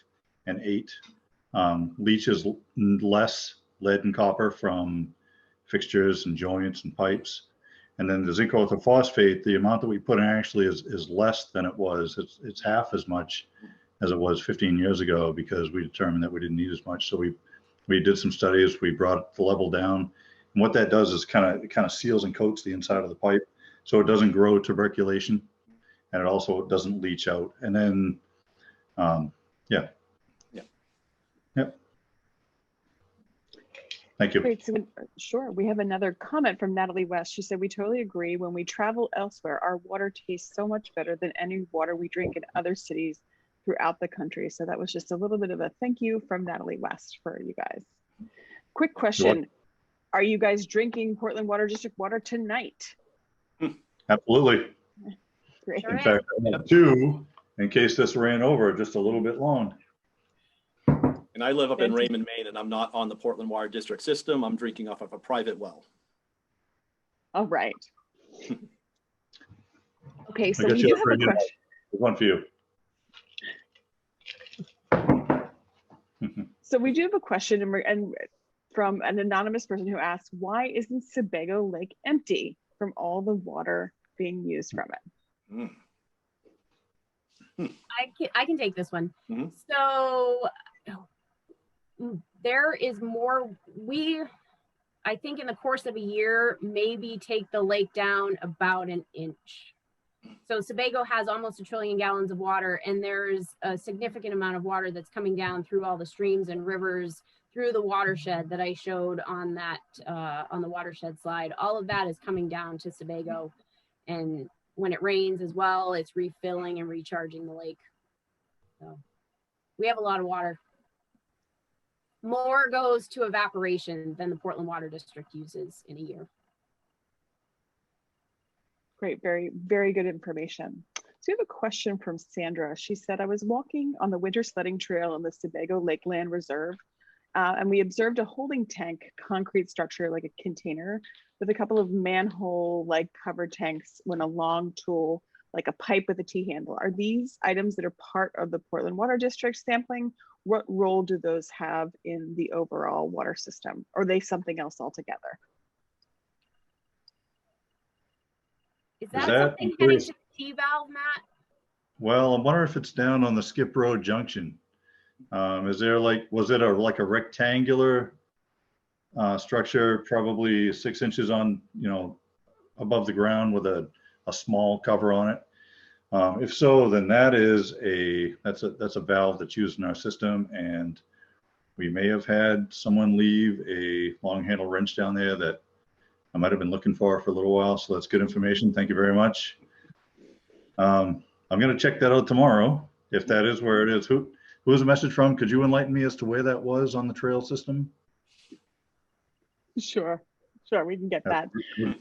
an 8 leaches less lead and copper from fixtures and joints and pipes. And then the zinc orthophosphate, the amount that we put in actually is less than it was. It's half as much as it was 15 years ago, because we determined that we didn't need as much. So we did some studies, we brought the level down. And what that does is it kind of seals and coats the inside of the pipe, so it doesn't grow tuberculation, and it also doesn't leach out. And then, yeah. Thank you. Great. So, sure. We have another comment from Natalie West. She said, we totally agree. When we travel elsewhere, our water tastes so much better than any water we drink in other cities throughout the country. So that was just a little bit of a thank you from Natalie West for you guys. Quick question. Are you guys drinking Portland Water District water tonight? Absolutely. Great. In fact, I have two in case this ran over just a little bit long. And I live up in Raymond, Maine, and I'm not on the Portland Water District system. I'm drinking off of a private well. All right. Okay, so we do have a question. There's one for you. So we do have a question and from an anonymous person who asks, why isn't Sebago Lake empty from all the water being used from it? I can take this one. So there is more. I think in the course of a year, maybe take the lake down about an inch. So Sebago has almost 1 trillion gallons of water, and there's a significant amount of water that's coming down through all the streams and rivers through the watershed that I showed on that on the watershed slide. All of that is coming down to Sebago, and when it rains as well, it's refilling and recharging the lake. So we have a lot of water. More goes to evaporation than the Portland Water District uses in a year. Great, very, very good information. So we have a question from Sandra. She said, I was walking on the winter sledding trail in the Sebago Lakeland Reserve, and we observed a holding tank concrete structure like a container with a couple of manhole-like covered tanks when a long tool like a pipe with a T-handle. Are these items that are part of the Portland Water District sampling? What role do those have in the overall water system? Or are they something else altogether? Is that that something heading to the T-valve, Matt? Well, I wonder if it's down on the Skip Road junction. Is there was it like a rectangular structure, probably 6 inches on, above the ground with a small cover on it? If so, then that's a valve that's used in our system, and we may have had someone leave a long handle wrench down there that I might have been looking for a little while. So that's good information. Thank you very much. I'm going to check that out tomorrow if that is where it is. Who is the message from? Could you enlighten me as to where that was on the trail system? Sure, we can get that.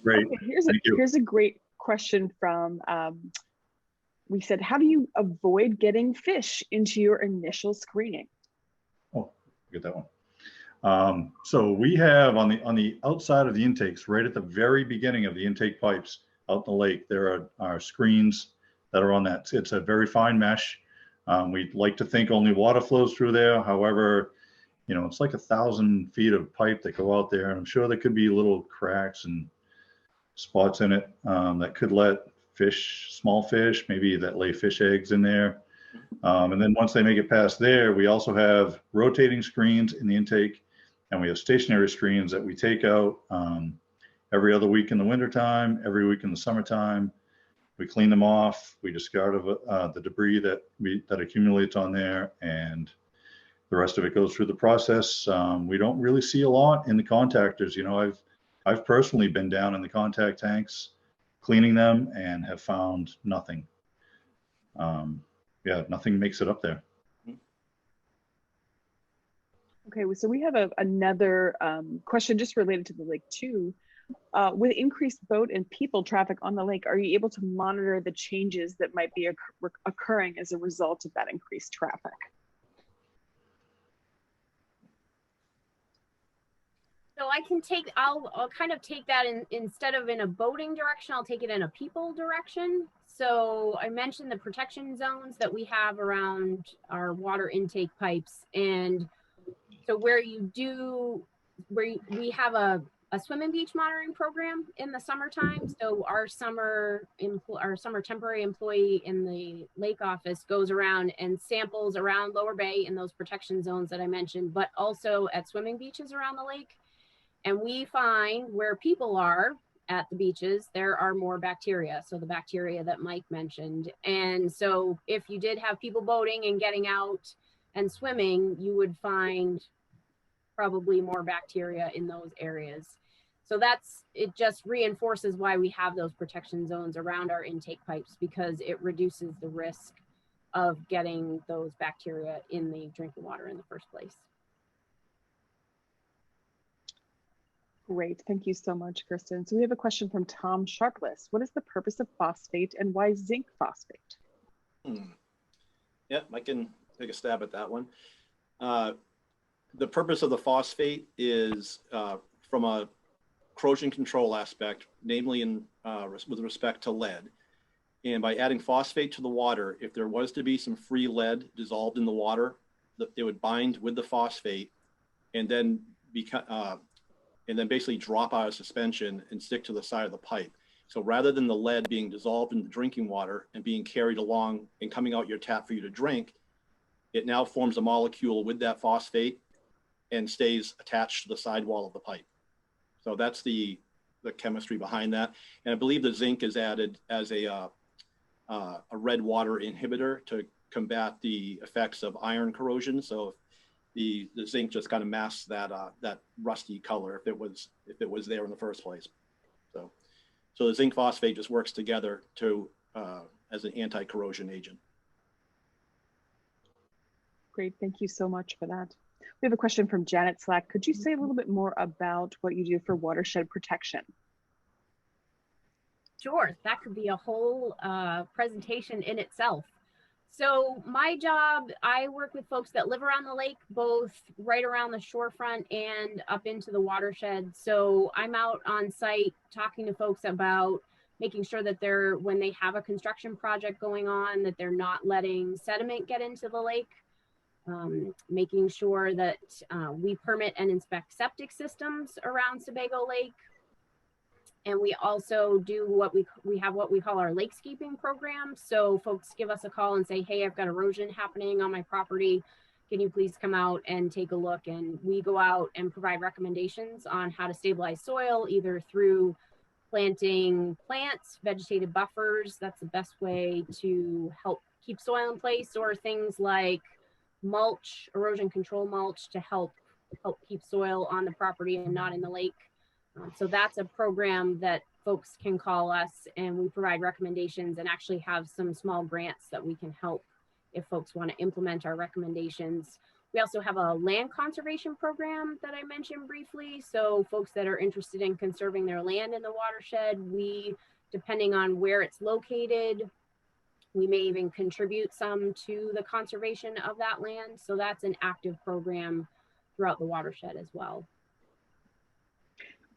Great. Okay, Thank you. here's a great question from, we said, how do you avoid getting fish into your initial screening? Oh, get that one. So we have on the outside of the intakes, right at the very beginning of the intake pipes out in the lake, there are screens that are on that. It's a very fine mesh. We'd like to think only water flows through there. However, it's like 1,000 feet of pipe that go out there, and I'm sure there could be little cracks and spots in it that could let small fish, maybe that lay fish eggs in there. And then once they make it past there, we also have rotating screens in the intake, and we have stationary screens that we take out every other week in the wintertime, every week in the summertime. We clean them off. We discard the debris that accumulates on there, and the rest of it goes through the process. We don't really see a lot in the contactors. I've personally been down in the contact tanks cleaning them and have found nothing. Nothing makes it up there. Okay, so we have another question just related to the lake too. With increased boat and people traffic on the lake, are you able to monitor the changes that might be occurring as a result of that increased traffic? So I'll kind of take that instead of in a boating direction, I'll take it in a people direction. So I mentioned the protection zones that we have around our water intake pipes. And so we have a swim and beach monitoring program in the summertime. So our summer temporary employee in the lake office goes around and samples around Lower Bay in those protection zones that I mentioned, but also at swimming beaches around the lake. And we find where people are at the beaches, there are more bacteria. So the bacteria that Mike mentioned. And so if you did have people boating and getting out and swimming, you would find probably more bacteria in those areas. So it just reinforces why we have those protection zones around our intake pipes, because it reduces the risk of getting those bacteria in the drinking water in the first place. Great, thank you so much, Kristen. So we have a question from Tom Sharpless. What is the purpose of phosphate and why zinc phosphate? Yeah, I can take a stab at that one. The purpose of the phosphate is from a corrosion control aspect, namely with respect to lead. And by adding phosphate to the water, if there was to be some free lead dissolved in the water, it would bind with the phosphate and then basically drop out of suspension and stick to the side of the pipe. So rather than the lead being dissolved in the drinking water and being carried along and coming out your tap for you to drink, it now forms a molecule with that phosphate and stays attached to the sidewall of the pipe. So that's the chemistry behind that. And I believe the zinc is added as a red water inhibitor to combat the effects of iron corrosion. So the zinc just kind of masks that rusty color if it was there in the first place. So the zinc phosphate just works together as an anti-corrosion agent. Great, thank you so much for that. We have a question from Janet Slack. Could you say a little bit more about what you do for watershed protection? Sure, that could be a whole presentation in itself. So my job, I work with folks that live around the lake, both right around the shorefront and up into the watershed. So I'm out on site talking to folks about making sure that when they have a construction project going on, that they're not letting sediment get into the lake. Making sure that we permit and inspect septic systems around Sebago Lake. And we also do we have what we call our lakescaping program. So folks give us a call and say, hey, I've got erosion happening on my property. Can you please come out and take a look? And we go out and provide recommendations on how to stabilize soil, either through planting plants, vegetative buffers. That's the best way to help keep soil in place, or things like mulch, erosion control mulch, to help keep soil on the property and not in the lake. So that's a program that folks can call us, and we provide recommendations and actually have some small grants that we can help if folks want to implement our recommendations. We also have a land conservation program that I mentioned briefly. So folks that are interested in conserving their land in the watershed, we, depending on where it's located, we may even contribute some to the conservation of that land. So that's an active program throughout the watershed as well.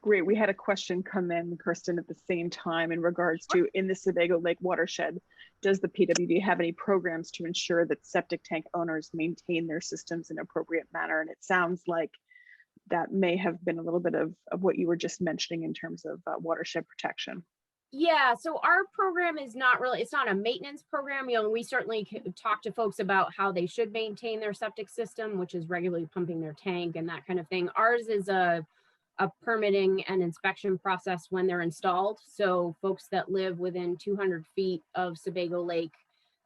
Great. We had a question come in, Kirsten, at the same time in regards to, in the Sebago Lake watershed, does the PWD have any programs to ensure that septic tank owners maintain their systems in an appropriate manner? And it sounds like that may have been a little bit of what you were just mentioning in terms of watershed protection. Yeah, so our program is not really, it's not a maintenance program. You know, we certainly talk to folks about how they should maintain their septic system, which is regularly pumping their tank and that kind of thing. Ours is a permitting and inspection process when they're installed. So folks that live within 200 feet of Sebago Lake,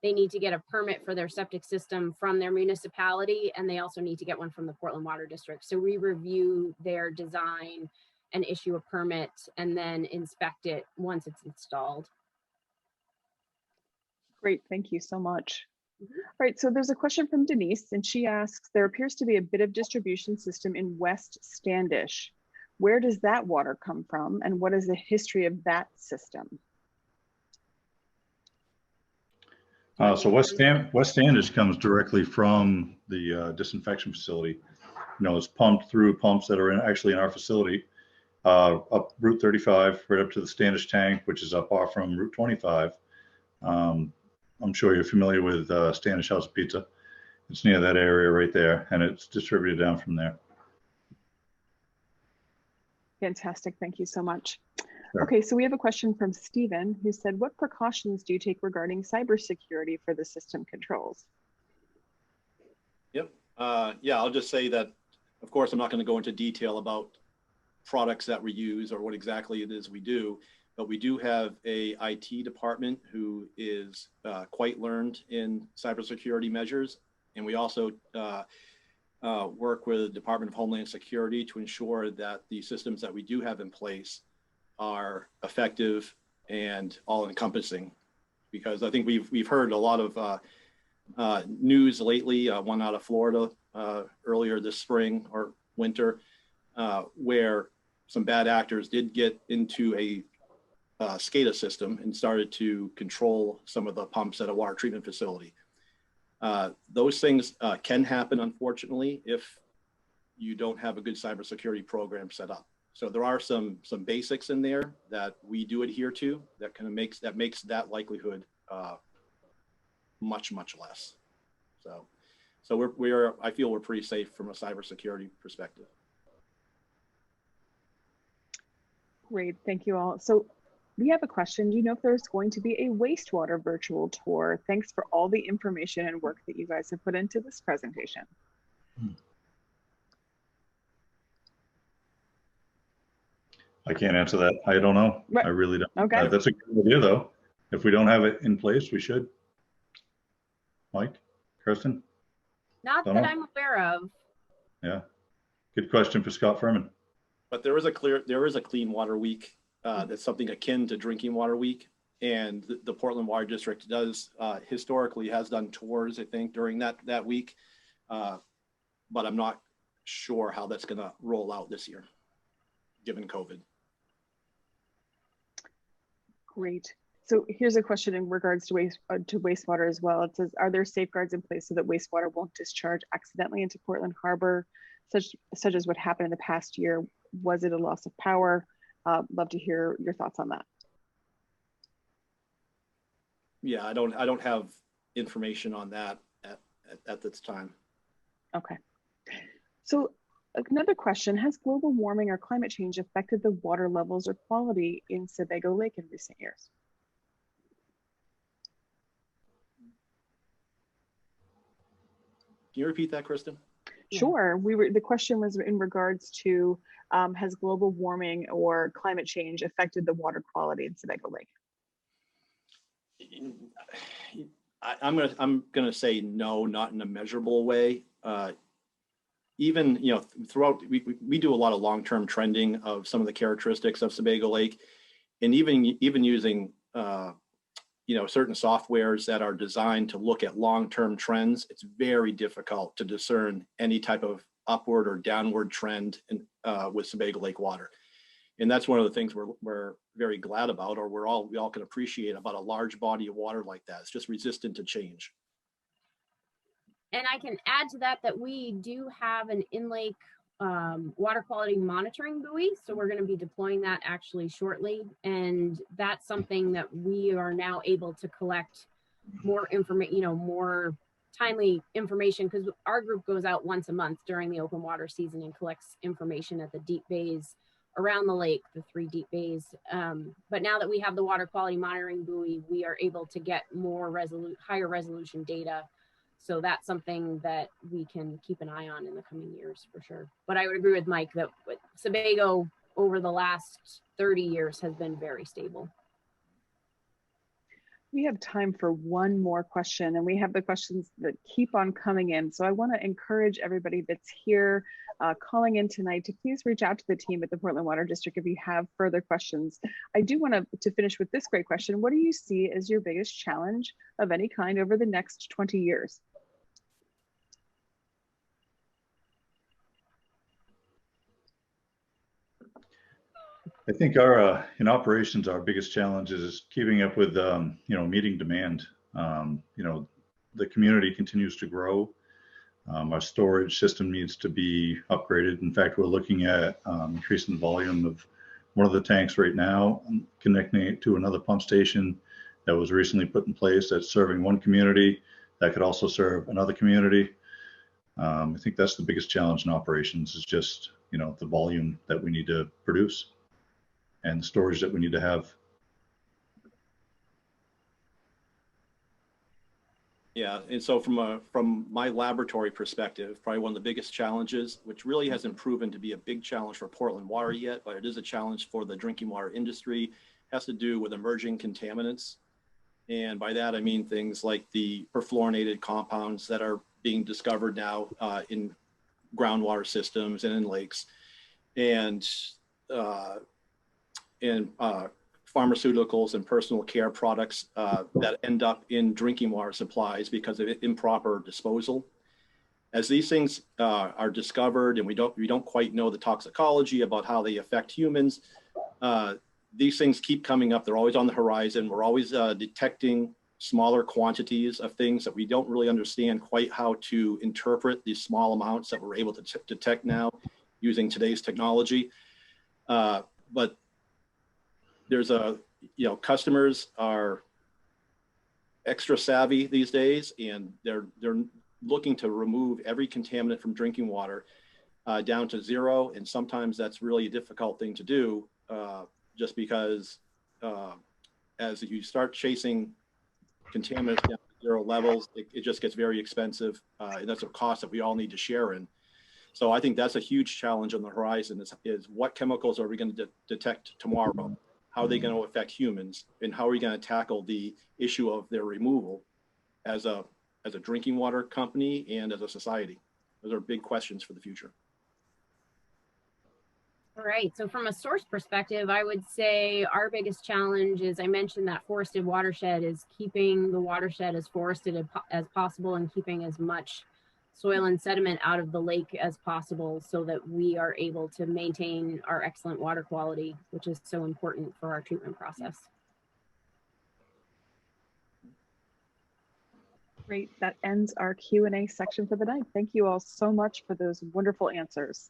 they need to get a permit for their septic system from their municipality, and they also need to get one from the Portland Water District. So we review their design and issue a permit and then inspect it once it's installed. Great, thank you so much. All right, so there's a question from Denise, and she asks, there appears to be a bit of distribution system in West Standish. Where does that water come from, and what is the history of that system? So West Standish comes directly from the disinfection facility. You know, it's pumped through pumps that are actually in our facility, up Route 35, right up to the Standish tank, which is up off from Route 25. I'm sure you're familiar with Standish House of Pizza. It's near that area right there, and it's distributed down from there. Fantastic, thank you so much. Sure. Okay, so we have a question from Stephen who said, what precautions do you take regarding cybersecurity for the system controls? Yep, yeah, I'll just say that, of course, I'm not going to go into detail about products that we use or what exactly it is we do, but we do have a IT department who is quite learned in cybersecurity measures. And we also work with the Department of Homeland Security to ensure that the systems that we do have in place are effective and all encompassing. Because I think we've heard a lot of news lately, one out of Florida earlier this spring or winter, where some bad actors did get into a SCADA system and started to control some of the pumps at a water treatment facility. Those things can happen, unfortunately, if you don't have a good cybersecurity program set up. So there are some basics in there that we do adhere to that kind of makes that likelihood much less. So I feel we're pretty safe from a cybersecurity perspective. Great, thank you all. So we have a question. Do you know if there's going to be a wastewater virtual tour? Thanks for all the information and work that you guys have put into this presentation. I can't answer that. I don't know. Right. I really don't. Okay. That's a good idea, though. If we don't have it in place, we should. Mike, Kirsten? Not that I'm aware of. Yeah. Good question for Scott Furman. But there is a Clean Water Week that's something akin to Drinking Water Week. And the Portland Water District does historically has done tours, I think, during that week. But I'm not sure how that's going to roll out this year, given COVID. Great. So here's a question in regards to wastewater as well. It says, are there safeguards in place so that wastewater won't discharge accidentally into Portland Harbor, such as what happened in the past year? Was it a loss of power? Love to hear your thoughts on that. Yeah, I don't have information on that at this time. Okay. So another question, has global warming or climate change affected the water levels or quality in Sebago Lake in recent years? Can you repeat that, Kristen? Sure. The question was in regards to has global warming or climate change affected the water quality in Sebago Lake? I'm gonna say no, not in a measurable way. Even throughout we do a lot of long-term trending of some of the characteristics of Sebago Lake, and even using certain softwares that are designed to look at long-term trends, it's very difficult to discern any type of upward or downward trend with Sebago Lake water. And that's one of the things we're very glad about, or we all can appreciate about a large body of water like that. It's just resistant to change. And I can add to that we do have an in-lake water quality monitoring buoy. So we're going to be deploying that actually shortly. And that's something that we are now able to collect more information, more timely information, because our group goes out once a month during the open water season and collects information at the deep bays around the lake, the 3 deep bays. But now that we have the water quality monitoring buoy, we are able to get more higher resolution data. So that's something that we can keep an eye on in the coming years for sure. But I would agree with Mike that Sebago over the last 30 years has been very stable. We have time for one more question, and we have the questions that keep on coming in. So I want to encourage everybody that's here calling in tonight to please reach out to the team at the Portland Water District if you have further questions. I do want to finish with this great question. What do you see as your biggest challenge of any kind over the next 20 years? I think in operations, our biggest challenge is keeping up with, meeting demand. The community continues to grow. Our storage system needs to be upgraded. In fact, we're looking at increasing the volume of one of the tanks right now, connecting it to another pump station that was recently put in place that's serving one community that could also serve another community. I think that's the biggest challenge in operations is just, the volume that we need to produce and the storage that we need to have. Yeah, and so from my laboratory perspective, probably one of the biggest challenges, which really hasn't proven to be a big challenge for Portland water yet, but it is a challenge for the drinking water industry, has to do with emerging contaminants. And by that, I mean things like the perfluorinated compounds that are being discovered now in groundwater systems and in lakes, and pharmaceuticals and personal care products that end up in drinking water supplies because of improper disposal. As these things are discovered, and we don't quite know the toxicology about how they affect humans, these things keep coming up. They're always on the horizon. We're always detecting smaller quantities of things that we don't really understand quite how to interpret these small amounts that we're able to detect now using today's technology. But there's customers are extra savvy these days, and they're looking to remove every contaminant from drinking water down to zero. And sometimes that's really a difficult thing to do just because as you start chasing contaminants down to zero levels, it just gets very expensive. And that's a cost that we all need to share in. So I think that's a huge challenge on the horizon is what chemicals are we going to detect tomorrow? How are they going to affect humans, and how are we going to tackle the issue of their removal as a drinking water company and as a society? Those are big questions for the future. All right, so from a source perspective, I would say our biggest challenge is, I mentioned that forested watershed, is keeping the watershed as forested as possible and keeping as much soil and sediment out of the lake as possible so that we are able to maintain our excellent water quality, which is so important for our treatment process. Great, that ends our Q&A section for the night. Thank you all so much for those wonderful answers.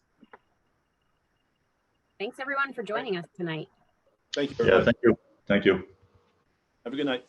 Thanks everyone for joining us tonight. Thank you. Yeah, thank you. Thank you. Have a good night.